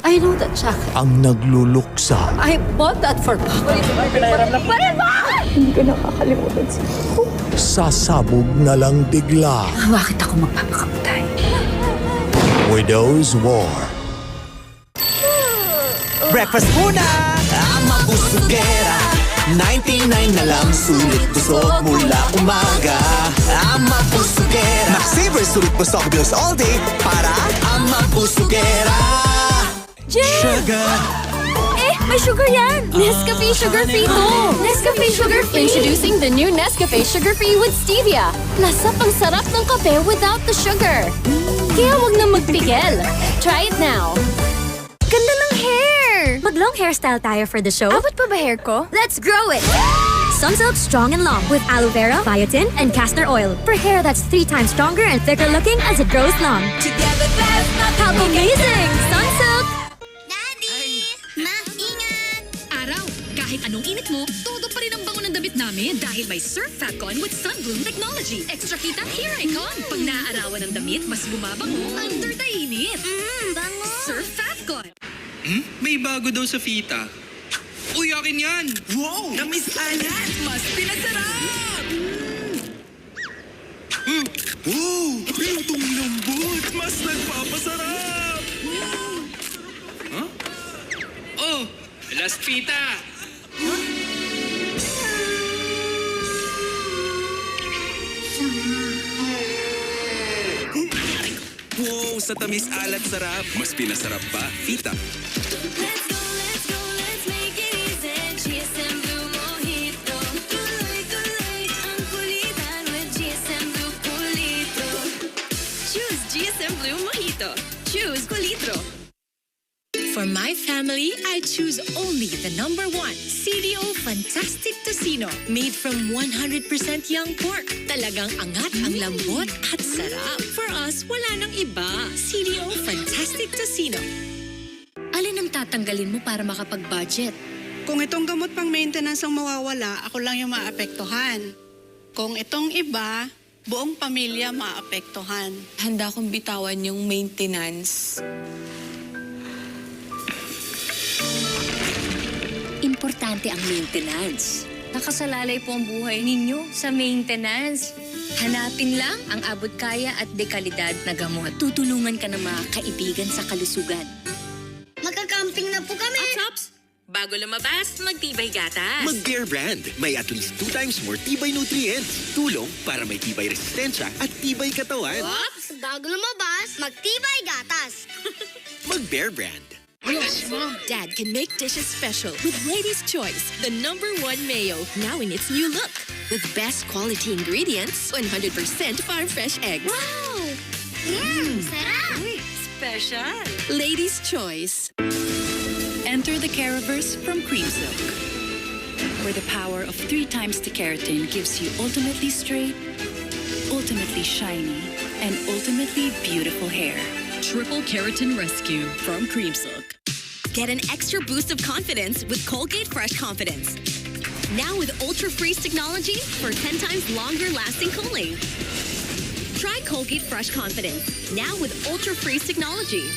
I know that jacket. ang nagluluksa. I bought that for Papa. Parin mo! Hindi ko nakakalimutan si Coco. Sasabog na lang bigla. Bakit ako magpapakamatay? Widow's War. Breakfast muna! Ama Busugera 99 na lang, sulit busog mula umaga. Ama Busugera Max-saver, sulit busog bills all day para Ama Busugera. Sugar. May sugar yan! Nescafe Sugar Free to! Nescafe Sugar Free! Introducing the new Nescafe Sugar Free with Stevia. Lasap ang sarap ng kape without the sugar. Kaya wag na magpigil. Try it now. Ganda ng hair! Mag-long hairstyle tayo for the show. Abot pa ba hair ko? Let's grow it! Sunsilk Strong and Long with aloe vera, biotin, and castor oil for hair that's 3 times stronger and thicker looking as it grows long. Together that's not How amazing! Sunsilk! Araw, kahit anong init mo, todo pa rin ang bango ng damit namin dahil may Surf Fatcon with Sunbloom Technology. Extra kita, here I come! Pag naaarawan ng damit, mas bumabango under the init. Bango! Surf Fatcon! May bago daw sa Fita. Uy, akin yan! Wow! Na-miss alat! Mas pinasarap! Wow! Pintong lambot! Mas nagpapasarap! Oh, last Fita! Wow! Sa tamis alat sarap! Mas pinasarap pa, Fita! Let's make it easy. GSM Blue Mojito. Tuloy-tuloy ang kulitan with GSM Blue Kulitro. Choose GSM Blue Mojito. Choose Kulitro. For my family, I choose only the #1, CDO Fantastic Tocino. Made from 100% young pork. Talagang angat ang lambot at sarap. For us, wala nang iba. CDO Fantastic Tocino. Alin ang tatanggalin mo para makapag-budget? Kung itong gamot pang maintenance ang mawawala, ako lang yung maapektuhan. Kung itong iba, buong pamilya maapektuhan. Handa kong bitawan yung maintenance. Importante ang maintenance. Nakasalalay po ang buhay ninyo sa maintenance. Hanapin lang ang abot kaya at dekalidad na gamot. Tutulungan ka ng mga kaibigan sa kalusugan. Magka-camping na po kami! Tops, bago lumabas, magtibay gatas. Mag-Bear Brand. May at least 2 times more tibay nutrients. Tulong para may tibay resistensya at tibay katawan. Oops! Bago lumabas, magtibay gatas! Mag-Bear Brand. Yes, Mom. Dad can make dishes special with Lady's Choice, the #1 mayo, now in its new look. With best quality ingredients, 100% farm fresh eggs. Wow! Sarap! Special. Lady's Choice. Enter the Caraverse from Creamsilk, where the power of 3 times the keratin gives you ultimately straight, ultimately shiny, and ultimately beautiful hair. Triple Keratin Rescue from Creamsilk. Get an extra boost of confidence with Colgate Fresh Confidence. Now with Ultra Freeze technology for 10 times longer lasting cooling. Try Colgate Fresh Confidence. Now with Ultra Freeze technology.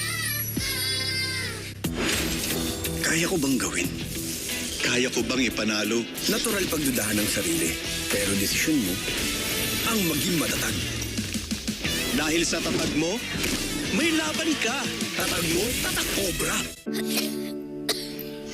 Kaya ko bang gawin? Kaya ko bang ipanalo? Natural pagdudahan ng sarili. Pero desisyon mo ang maging matatag. Dahil sa tatag mo, may laban ka. Tatag mo, tatak Cobra.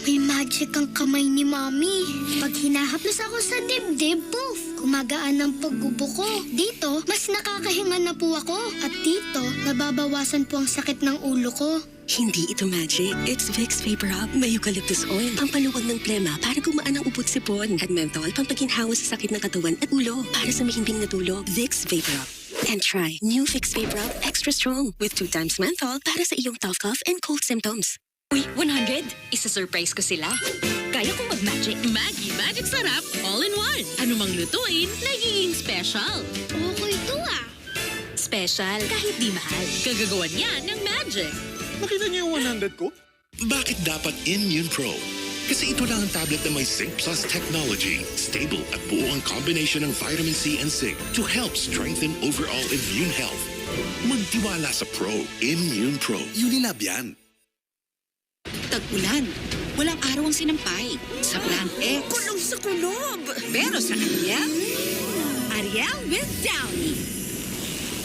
May magic ang kamay ni Mami. Pag hinahaplos ako sa dibdib, poof! Kumagaan ang paggubo ko. Dito, mas nakakahinga na po ako. At dito, nababawasan po ang sakit ng ulo ko. Hindi ito magic. It's Vicks Vapor Rub. May eucalyptus oil. Pampaluwag ng plema para gumaan ang ubot sipon. At menthol, pampaginhawa sa sakit ng katawan at ulo para sa mahimbing na tulog. Vicks Vapor Rub. And try new Vicks Vapor Rub Extra Strong with 2 times menthol para sa iyong tough cough and cold symptoms. Uy, 100! Isa-surprise ko sila. Kaya kong mag-magic. Maggie Magic Sarap All-in-One. Anumang lutuin, nagiging special. Okay to ah. Special kahit di mahal. Gagagawan yan ng magic. Nakita niyo yung 100 ko? Bakit dapat Immune Pro? Kasi ito lang ang tablet na may Zinc Plus technology. Stable at buo ang combination ng vitamin C and zinc to help strengthen overall immune health. Magtiwala sa Pro. Immune Pro. Unilab yan. tag-ulan. Walang araw ang sinampay. Sa Plan X. Kulong sa kulob. Pero sa Ariel, Ariel with Downy.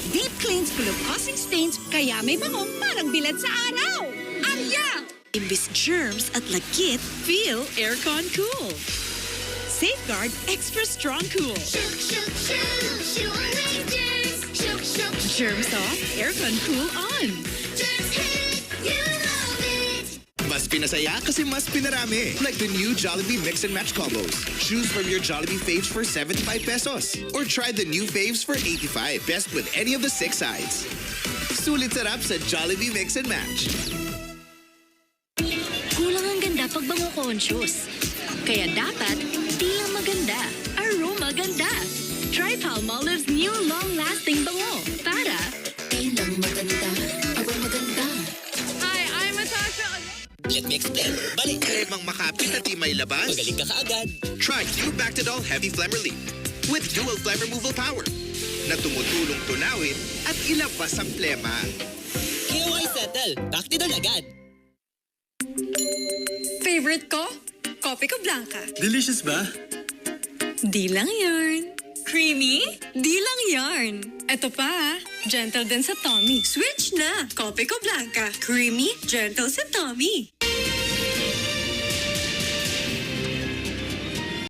Deep cleans kulob-causing stains, kaya may bango parang bilad sa araw. Ariel! Imbis germs at lagkit, feel aircon cool. Safeguard extra strong cool. Germs off, aircon cool on. Mas pinasaya kasi mas pinarami. Like the new Jollibee Mix and Match combos. Choose from your Jollibee faves for 75 pesos. Or try the new faves for 85. Best with any of the 6 sides. Sulit sarap sa Jollibee Mix and Match. Kulang ang ganda pag bango conscious. Kaya dapat, di lang maganda, aroma ganda. Try Palmolive's new long-lasting bango. Para, di lang maganda, aroma ganda. Hi, I'm Natasha. Let me explain. Balik kremang makapit at di may labas. Magaling ka kaagad. Try new Bactidol Heavy Phlegm Relief with dual phlegm removal power na tumutulong tunawin at ilabas ang plema. KY Settle. Bactidol agad. Favorite ko? Kopi ko Blanca. Delicious ba? Di lang yarn. Creamy? Di lang yarn. Ito pa, gentle din sa tummy. Switch na! Kopi ko Blanca. Creamy, gentle sa tummy.